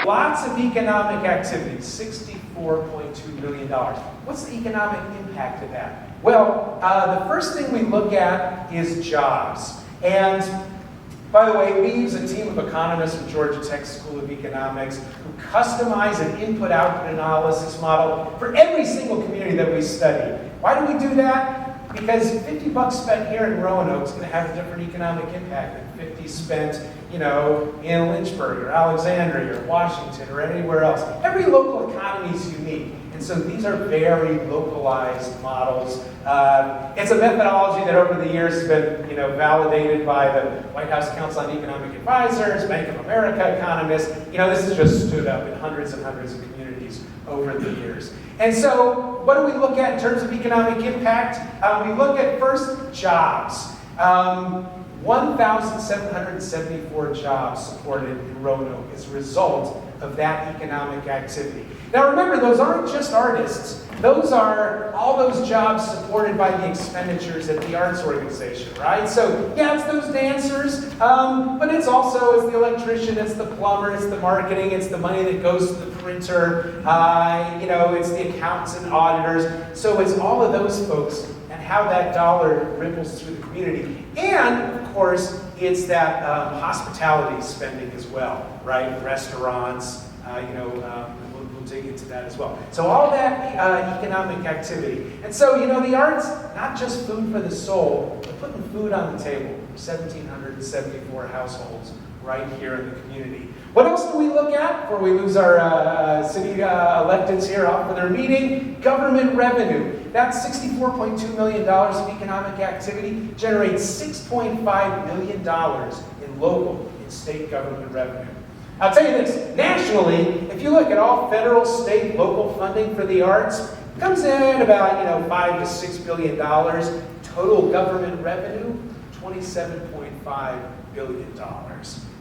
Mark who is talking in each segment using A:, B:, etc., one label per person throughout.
A: lots of economic activity, $64.2 million. What's the economic impact of that? Well, the first thing we look at is jobs. And by the way, we use a team of economists from Georgia Tech School of Economics who customize an input-output analysis model for every single community that we study. Why do we do that? Because $50 spent here in Roanoke is going to have a different economic impact than $50 spent, in Lynchburg or Alexandria or Washington or anywhere else. Every local economy is unique, and so these are very localized models. It's a methodology that over the years has been, validated by the White House Council on Economic Advisors, Bank of America economists. This has just stood up in hundreds and hundreds of communities over the years. And so, what do we look at in terms of economic impact? We look at first jobs. 1,774 jobs supported in Roanoke as a result of that economic activity. Now remember, those aren't just artists. Those are all those jobs supported by the expenditures at the arts organization, right? So yeah, it's those dancers, but it's the electrician, it's the plumber, it's the marketing, it's the money that goes to the printer, it's the accountants and auditors. So it's all of those folks and how that dollar ripples through the community. And of course, it's that hospitality spending as well, right? Restaurants, we'll dig into that as well. So all that economic activity. And so, the arts, not just food for the soul, but putting food on the table for 1,774 households right here in the community. What else do we look at before we lose our city electeds here off for their meeting? Government revenue. That's $64.2 million of economic activity, generates $6.5 million in local and state government revenue. I'll tell you this, nationally, if you look at all federal, state, local funding for the arts, it comes in at about $5 to $6 billion. Total government revenue, $27.5 billion.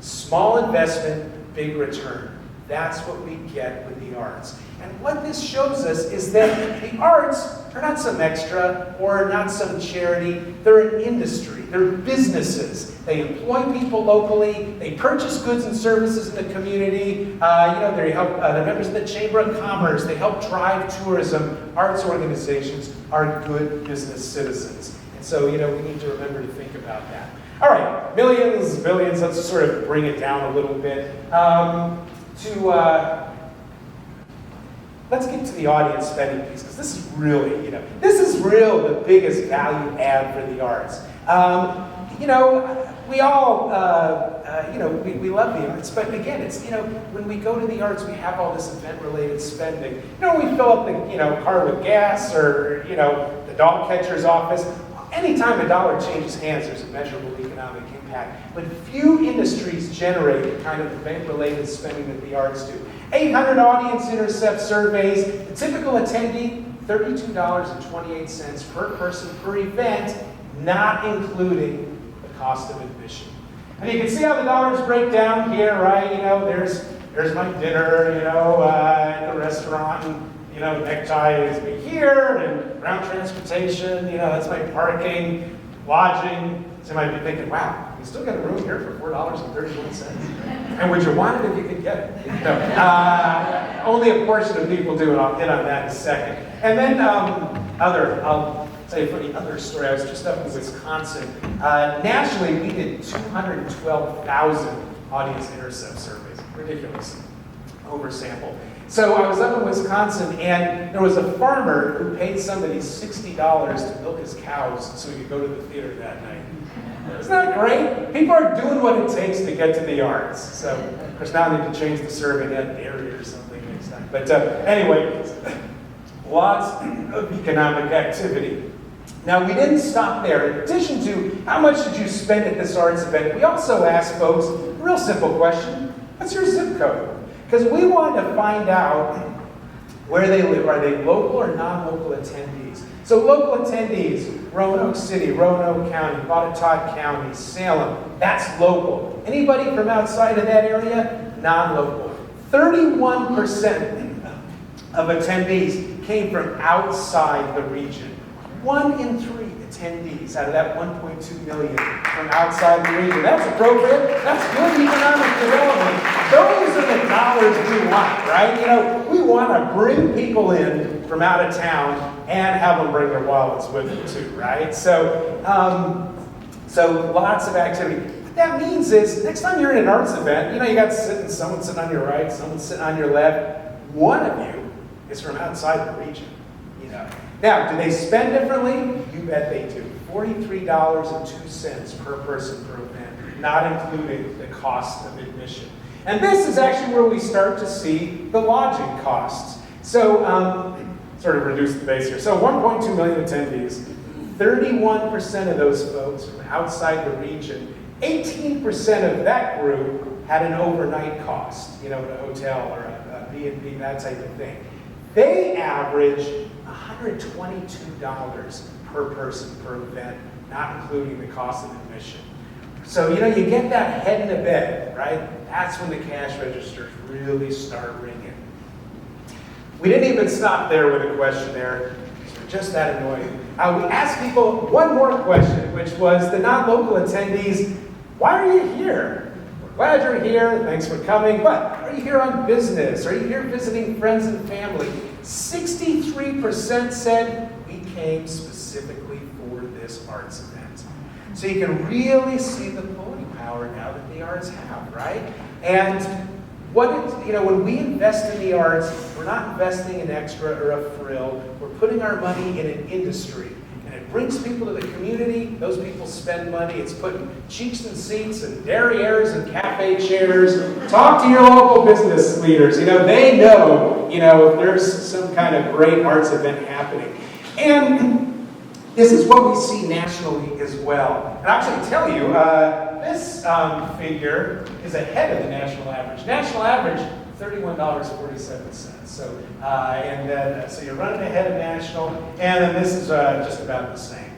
A: Small investment, big return. That's what we get with the arts. And what this shows us is that the arts are not some extra or not some charity. They're an industry. They're businesses. They employ people locally. They purchase goods and services in the community. They help the members of the Chamber of Commerce. They help drive tourism. Arts organizations are good business citizens. And so, we need to remember to think about that. All right, millions, billions. Let's sort of bring it down a little bit. Let's get to the audience spending piece, because this is really, the biggest value add for the arts. We all, we love the arts, but again, it's, when we go to the arts, we have all this event-related spending. We fill up the, car with gas, or, the dog catcher's office. Anytime a dollar changes hands, there's a measurable economic impact. But few industries generate the kind of event-related spending that the arts do. 800 audience intercept surveys. The typical attendee, $32.28 per person per event, not including the cost of admission. And you can see how the dollars break down here, right? There's my dinner, at the restaurant, and, necktie is me here, and ground transportation, that's my parking, lodging. So you might be thinking, wow, you still got a room here for $4.31. And would you want it if you could get it? No. Only a portion of people do, and I'll hit on that in a second. And then I'll tell you a funny other story. I was just up in Wisconsin. Nationally, we did 212,000 audience intercept surveys. Ridiculous. Oversample. So I was up in Wisconsin, and there was a farmer who paid somebody $60 to milk his cows so he could go to the theater that night. Isn't that great? People are doing what it takes to get to the arts. So, of course, now I need to change the survey to add dairy or something next time. But anyway, lots of economic activity. Now, we didn't stop there. In addition to how much did you spend at this arts event, we also asked folks a real simple question. What's your zip code? Because we wanted to find out where they live. Are they local or non-local attendees? So local attendees, Roanoke City, Roanoke County, Botetourt County, Salem, that's local. Anybody from outside of that area? Non-local. 31% of attendees came from outside the region. 1 in 3 attendees out of that 1.2 million from outside the region. That's appropriate. That's good economic development. Those are the dollars we want, right? You know, we want to bring people in from out of town and have them bring their wallets with them too, right? So lots of activity. What that means is, next time you're in an arts event, you know, you got someone sitting on your right, someone sitting on your left. One of you is from outside the region, you know. Now, do they spend differently? You bet they do. $43.02 per person per event, not including the cost of admission. And this is actually where we start to see the lodging costs. So, sort of reduce the base here. So 1.2 million attendees, 31% of those folks from outside the region, 18% of that group had an overnight cost, you know, at a hotel or a B&B, that type of thing. They average $122 per person per event, not including the cost of admission. So, you know, you get that head in the bed, right? That's when the cash registers really start ringing. We didn't even stop there with a questionnaire, because we're just that annoying. We asked people one more question, which was the non-local attendees, why are you here? We're glad you're here, thanks for coming, but are you here on business? Are you here visiting friends and family? 63% said we came specifically for this arts event. So you can really see the pulling power now that the arts have, right? And when we invest in the arts, we're not investing in extra or a frill. We're putting our money in an industry. And it brings people to the community. Those people spend money. It's putting cheeks and seats and derrieres and cafe chairs. Talk to your local business leaders. You know, they know, you know, if there's some kind of great arts event happening. And this is what we see nationally as well. And I'll actually tell you, this figure is ahead of the national average. National average, $31.47. So, so you're running ahead of national, and then this is just about the same.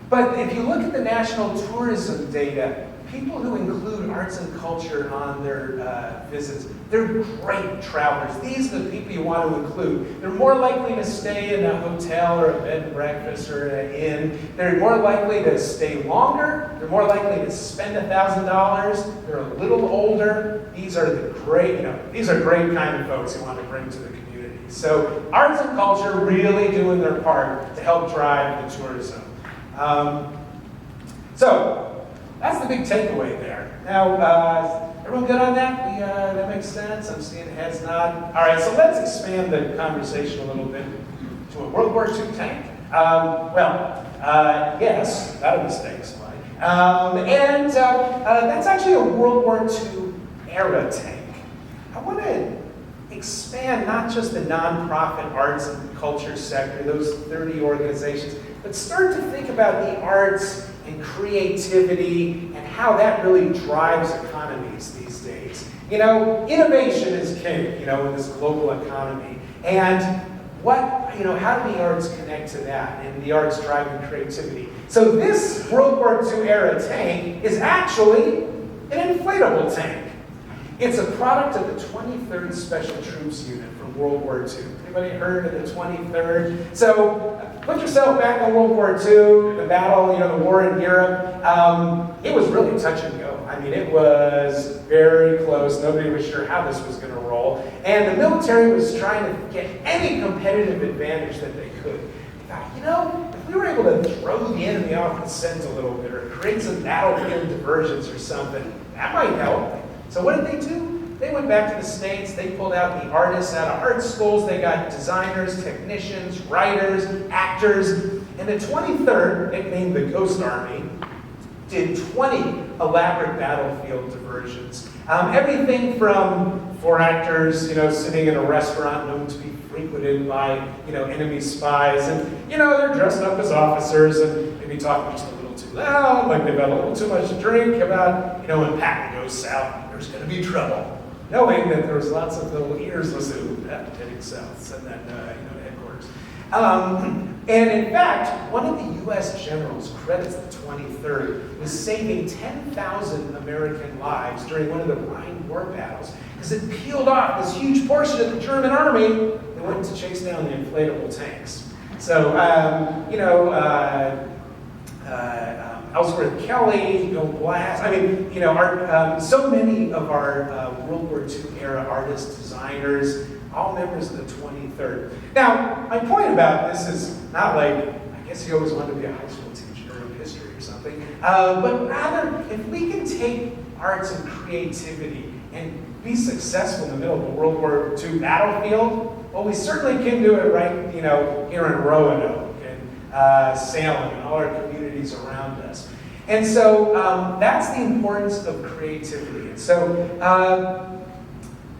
A: But if you look at the national tourism data, people who include arts and culture on their visits, they're great travelers. These are the people you want to include. They're more likely to stay in a hotel or a bed and breakfast or an inn. They're more likely to stay longer. They're more likely to spend $1,000. They're a little older. These are the great, these are great kind of folks you want to bring to the community. So arts and culture really doing their part to help drive the tourism. So that's the big takeaway there. Now, everyone good on that? That makes sense? I'm seeing heads nod. All right, so let's expand the conversation a little bit to a World War II tank. Yes, not a mistake slide. That's actually a World War II era tank. I want to expand not just the nonprofit arts and culture sector, those 30 organizations, but start to think about the arts and creativity and how that really drives economies these days. You know, innovation is king, in this global economy. And how do the arts connect to that and the arts driving creativity? So this World War II era tank is actually an inflatable tank. It's a product of the 23rd Special Troops Unit from World War II. Anybody heard of the 23rd? So put yourself back in World War II, the battle, the war in Europe. It was really touch and go. I mean, it was very close. Nobody was sure how this was going to roll. And the military was trying to get any competitive advantage that they could. They thought, if we were able to throw the enemy off the scent a little bit or create some battlefield diversions or something, that might help. So what did they do? They went back to the States. They pulled out the artists out of art schools. They got designers, technicians, writers, actors. And the 23rd, nicknamed the Ghost Army, did 20 elaborate battlefield diversions. Everything from 4 actors, sitting in a restaurant known to be frequented by, enemy spies. And, they're dressed up as officers and maybe talking just a little too loud, like they've had a little too much to drink about, when Patton goes south, there's going to be trouble. Knowing that there was lots of little ears listening to that heading south, send that, to headquarters. And in fact, one of the U.S. generals credits the 23rd with saving 10,000 American lives during one of the Rhine War battles, because it peeled off this huge portion of the German army that went to chase down the inflatable tanks. So, Ellsworth Kelly, Bill Blass. I mean, so many of our World War II era artists, designers, all members of the 23rd. Now, my point about this is not like, I guess you always wanted to be a high school teacher of history or something, but rather, if we can take arts and creativity and be successful in the middle of the World War II battlefield, well, we certainly can do it right, here in Roanoke and Salem and all our communities around us. And so that's the importance of creativity. And so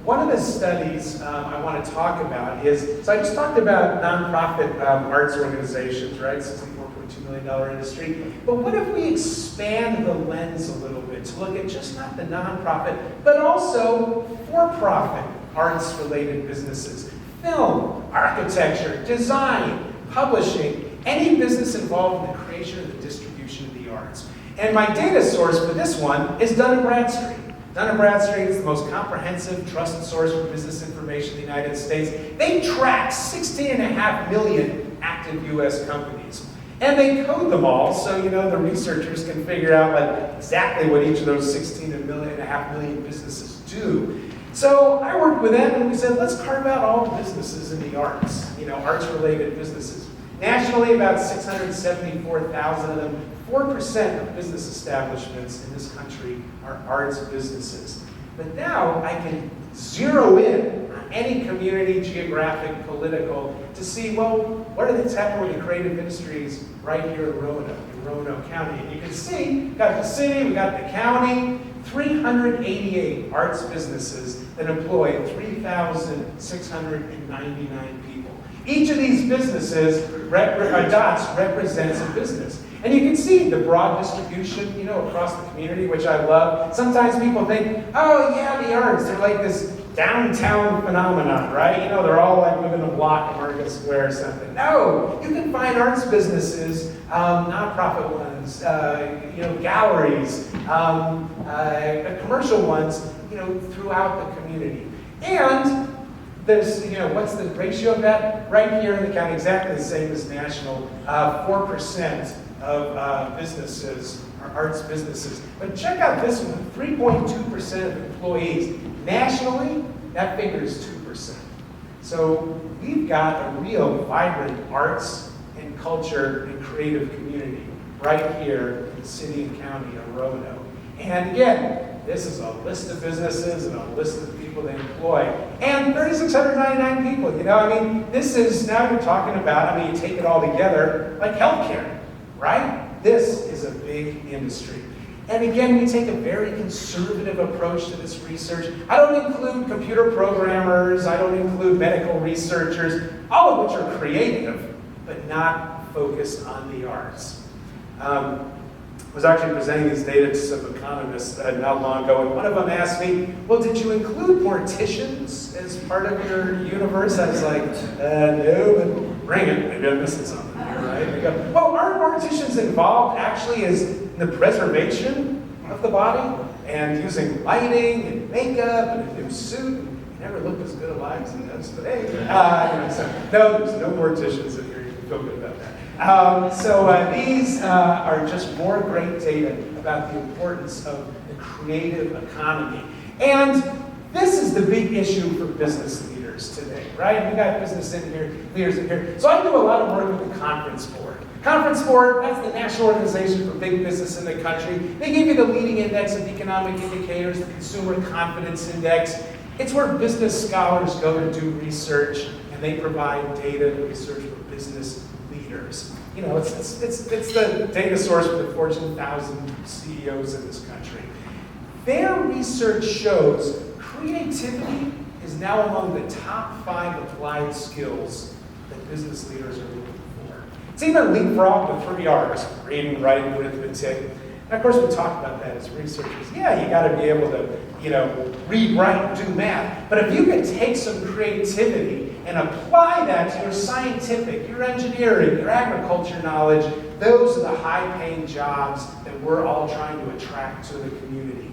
A: one of the studies I want to talk about is, so I just talked about nonprofit arts organizations, right? $64.2 million industry. But what if we expand the lens a little bit to look at just not the nonprofit, but also for-profit arts-related businesses? Film, architecture, design, publishing, any business involved in the creation and the distribution of the arts. And my data source for this one is Dun & Bradstreet. Dun & Bradstreet is the most comprehensive, trusted source for business information in the United States. They track 16.5 million active U.S. companies. And they code them all, so the researchers can figure out exactly what each of those 16.5 million businesses do. So I worked with them and we said, let's carve out all the businesses in the arts, arts-related businesses. Nationally, about 674,000 of them, 4% of business establishments in this country are arts businesses. But now I can zero in on any community, geographic, political, to see, well, what are things happening with the creative industries right here in Roanoke County? And you can see, we got the city, we got the county, 388 arts businesses that employ 3,699 people. Each of these businesses, dots, represents a business. And you can see the broad distribution, across the community, which I love. Sometimes people think, oh yeah, the arts, they're like this downtown phenomenon, right? They're all like within a block of Market Square or something. No, you can find arts businesses, nonprofit ones, galleries, commercial ones, throughout the community. And there's, what's the ratio of that? Right here in the county, exactly the same as national, 4% of businesses are arts businesses. But check out this one, 3.2% of employees. Nationally, that figure is 2%. So we've got a real vibrant arts and culture and creative community right here in the city and county of Roanoke. And again, this is a list of businesses and a list of people they employ. And 3,699 people, this is, now you're talking about, you take it all together, like healthcare, right? This is a big industry. And again, we take a very conservative approach to this research. I don't include computer programmers, I don't include medical researchers, all of which are creative, but not focused on the arts. I was actually presenting these data to some economists not long ago, and one of them asked me, well, did you include morticians as part of your universe? I was like, no, but bring it, maybe I'm missing something here, right? They go, well, aren't morticians involved actually in the preservation of the body, and using lighting and makeup and a new suit? He never looked as good alive as he does today. No, there's no morticians in here, you can feel good about that. These are just more great data about the importance of the creative economy. And this is the big issue for business leaders today, right? We got business leaders in here. So I do a lot of work with the Conference Board. Conference Board, that's the national organization for big business in the country. They give you the leading index of economic indicators, the Consumer Confidence Index. It's where business scholars go to do research, and they provide data and research for business leaders. It's the data source for the Fortune 1000 CEOs in this country. Their research shows creativity is now among the top 5 applied skills that business leaders are looking for. It's even leapfrogged the 3 R's, reading, writing, arithmetic. And of course, we talk about that as researchers. Yeah, you got to be able to, read, write, do math. But if you can take some creativity and apply that to your scientific, your engineering, your agriculture knowledge, those are the high-paying jobs that we're all trying to attract to the community.